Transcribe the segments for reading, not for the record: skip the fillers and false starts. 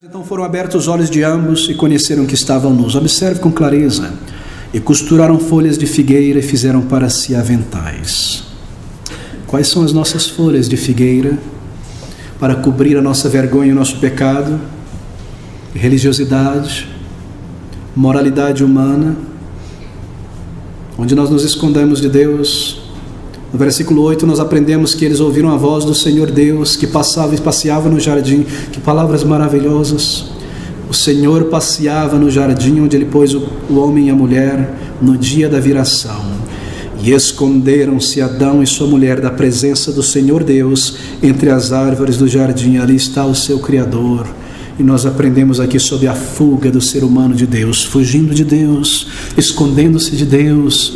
Então foram abertos os olhos de ambos e conheceram que estavam nus. Observe com clareza. E costuraram folhas de figueira e fizeram para si aventais. Quais são as nossas folhas de figueira para cobrir a nossa vergonha e o nosso pecado? Religiosidade, moralidade humana, onde nós nos escondemos de Deus. No versículo 8 nós aprendemos que eles ouviram a voz do Senhor Deus, que passava e passeava no jardim. Que palavras maravilhosas! O Senhor passeava no jardim onde Ele pôs o homem e a mulher no dia da viração. E esconderam-se Adão e sua mulher da presença do Senhor Deus entre as árvores do jardim. Ali está o seu Criador. E nós aprendemos aqui sobre a fuga do ser humano de Deus, fugindo de Deus, escondendo-se de Deus,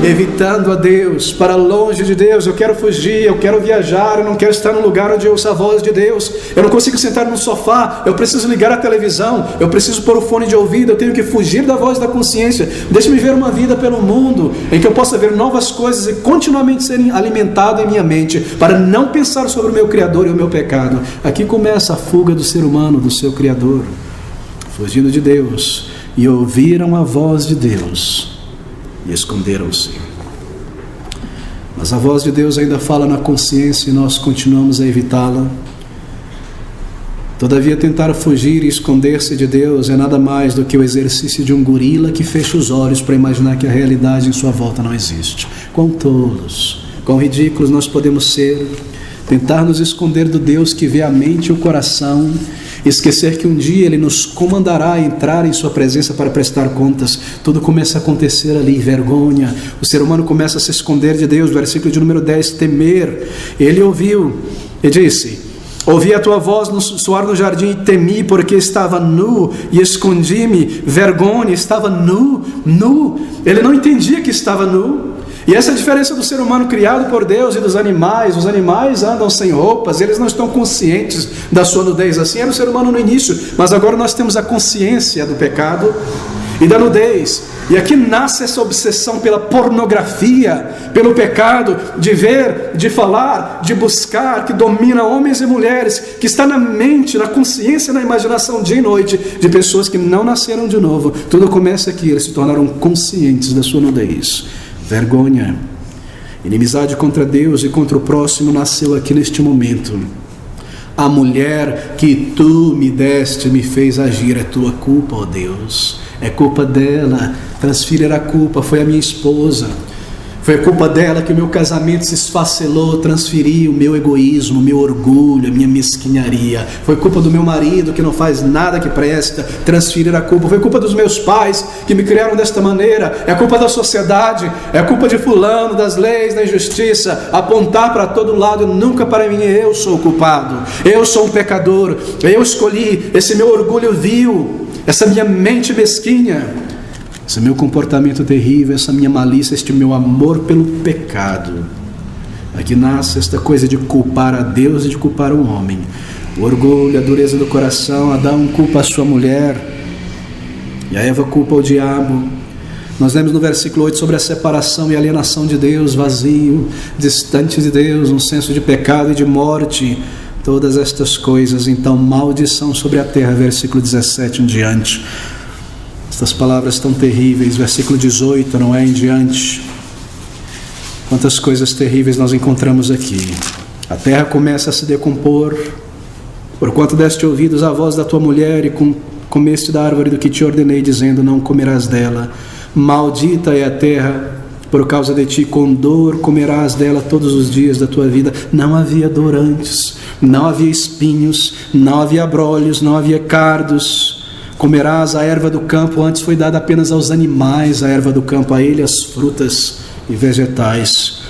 evitando a Deus, para longe de Deus. Eu quero fugir, eu quero viajar, eu não quero estar num lugar onde eu ouço a voz de Deus. Eu não consigo sentar no sofá, eu preciso ligar a televisão, eu preciso pôr o fone de ouvido, eu tenho que fugir da voz da consciência. Deixa-me ver uma vida pelo mundo, em que eu possa ver novas coisas e continuamente ser alimentado em minha mente, para não pensar sobre o meu Criador e o meu pecado. Aqui começa a fuga do ser humano do seu Criador, fugindo de Deus, e ouviram a voz de Deus e esconderam-se. Mas a voz de Deus ainda fala na consciência e nós continuamos a evitá-la. Todavia, tentar fugir e esconder-se de Deus é nada mais do que o exercício de um gorila que fecha os olhos para imaginar que a realidade em sua volta não existe. Quão tolos, quão ridículos nós podemos ser, tentar nos esconder do Deus que vê a mente e o coração, esquecer que um dia Ele nos comandará a entrar em sua presença para prestar contas. Tudo começa a acontecer ali, vergonha. O ser humano começa a se esconder de Deus. Versículo de número 10, temer. Ele ouviu e disse: ouvi a tua voz no soar no jardim e temi, porque estava nu e escondi-me. Vergonha, estava nu. Ele não entendia que estava nu. E essa é a diferença do ser humano criado por Deus e dos animais. Os animais andam sem roupas, eles não estão conscientes da sua nudez. Assim era o ser humano no início, mas agora nós temos a consciência do pecado e da nudez. E aqui nasce essa obsessão pela pornografia, pelo pecado, de ver, de falar, de buscar, que domina homens e mulheres, que está na mente, na consciência, na imaginação dia e noite, de pessoas que não nasceram de novo. Tudo começa aqui, eles se tornaram conscientes da sua nudez. Vergonha, inimizade contra Deus e contra o próximo nasceu aqui neste momento. A mulher que tu me deste me fez agir, é tua culpa, ó Deus, é culpa dela. Transferir a culpa, foi a minha esposa, foi a culpa dela que o meu casamento se esfacelou. Transferi o meu egoísmo, o meu orgulho, a minha mesquinharia. Foi culpa do meu marido que não faz nada que presta. Transferir a culpa. Foi culpa dos meus pais que me criaram desta maneira. É culpa da sociedade, é culpa de fulano, das leis, da injustiça. Apontar para todo lado, nunca para mim. Eu sou o culpado, eu sou um pecador, eu escolhi esse meu orgulho vil, essa minha mente mesquinha, esse meu comportamento terrível, essa minha malícia, este meu amor pelo pecado. Aqui nasce esta coisa de culpar a Deus e de culpar o homem. O orgulho, a dureza do coração. Adão culpa a sua mulher e a Eva culpa o diabo. Nós lemos no versículo 8 sobre a separação e alienação de Deus, vazio, distante de Deus, um senso de pecado e de morte. Todas estas coisas, então, maldição sobre a terra, versículo 17 em diante. Estas palavras tão terríveis, versículo 18, não é em diante. Quantas coisas terríveis nós encontramos aqui. A terra começa a se decompor. Porquanto deste ouvidos à voz da tua mulher e comeste da árvore do que te ordenei, dizendo: não comerás dela. Maldita é a terra por causa de ti, com dor comerás dela todos os dias da tua vida. Não havia dor antes, não havia espinhos, não havia abrolhos, não havia cardos. Comerás a erva do campo. Antes foi dada apenas aos animais a erva do campo, a ele as frutas e vegetais.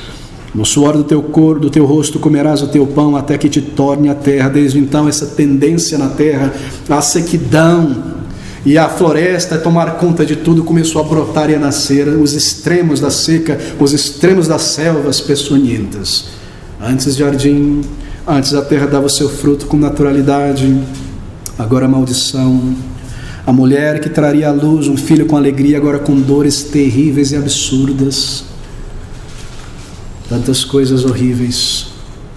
No suor do teu corpo, do teu rosto comerás o teu pão, até que te torne a terra. Desde então essa tendência na terra, a sequidão e a floresta tomar conta de tudo, começou a brotar e a nascer. Os extremos da seca, os extremos das selvas peçonhentas. Antes jardim, antes a terra dava o seu fruto com naturalidade, agora a maldição. A mulher que traria à luz um filho com alegria, agora com dores terríveis e absurdas. Tantas coisas horríveis,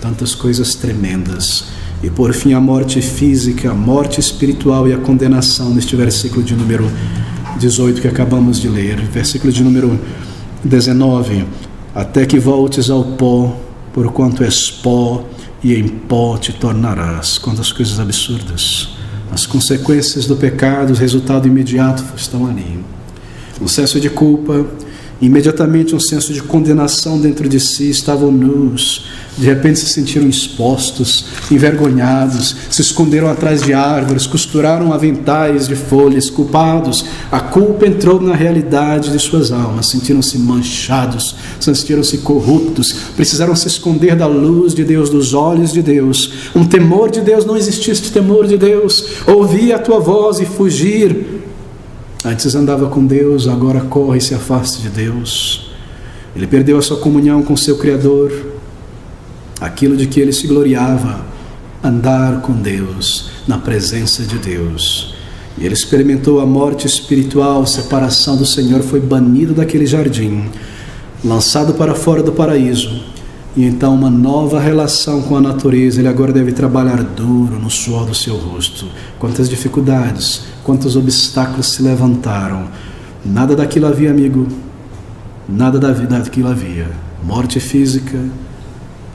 tantas coisas tremendas. E por fim a morte física, a morte espiritual e a condenação neste versículo de número 18 que acabamos de ler. Versículo de número 19: até que voltes ao pó, porquanto és pó, e em pó te tornarás. Quantas coisas absurdas. As consequências do pecado, o resultado imediato estão ali. Um senso de culpa, imediatamente um senso de condenação dentro de si. Estavam nus, de repente se sentiram expostos, envergonhados, se esconderam atrás de árvores, costuraram aventais de folhas, culpados. A culpa entrou na realidade de suas almas, sentiram-se manchados, sentiram-se corruptos, precisaram se esconder da luz de Deus, dos olhos de Deus. Um temor de Deus, não existia este temor de Deus. Ouvir a tua voz e fugir. Antes andava com Deus, agora corre e se afaste de Deus. Ele perdeu a sua comunhão com seu Criador, aquilo de que ele se gloriava, andar com Deus, na presença de Deus. E ele experimentou a morte espiritual, separação do Senhor, foi banido daquele jardim, lançado para fora do paraíso. E então uma nova relação com a natureza. Ele agora deve trabalhar duro no suor do seu rosto. Quantas dificuldades, quantos obstáculos se levantaram. Nada daquilo havia, amigo. Nada daquilo havia. Morte física.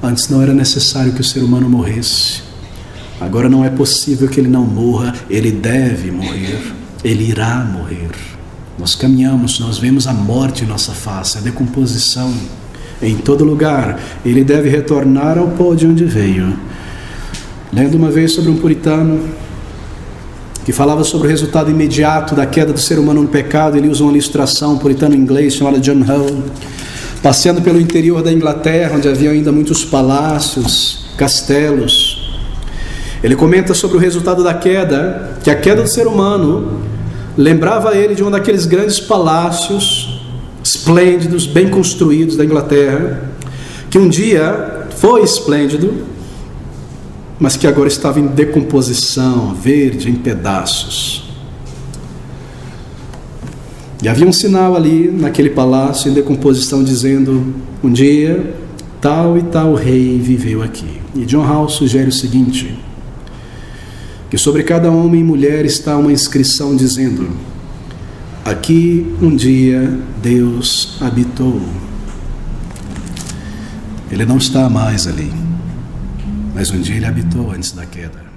Antes não era necessário que o ser humano morresse. Agora não é possível que ele não morra. Ele deve morrer. Ele irá morrer. Nós caminhamos, nós vemos a morte em nossa face, a decomposição. Em todo lugar, ele deve retornar ao pó de onde veio. Lendo uma vez sobre um puritano que falava sobre o resultado imediato da queda do ser humano no pecado, ele usa uma ilustração, um puritano inglês chamado John Hull, passeando pelo interior da Inglaterra, onde havia ainda muitos palácios, castelos. Ele comenta sobre o resultado da queda, que a queda do ser humano lembrava ele de um daqueles grandes palácios esplêndidos, bem construídos da Inglaterra, que um dia foi esplêndido, mas que agora estava em decomposição, verde, em pedaços. E havia um sinal ali, naquele palácio em decomposição, dizendo: um dia, tal e tal rei viveu aqui. E John Hull sugere o seguinte, que sobre cada homem e mulher está uma inscrição dizendo: aqui um dia Deus habitou. Ele não está mais ali, mas um dia ele habitou antes da queda.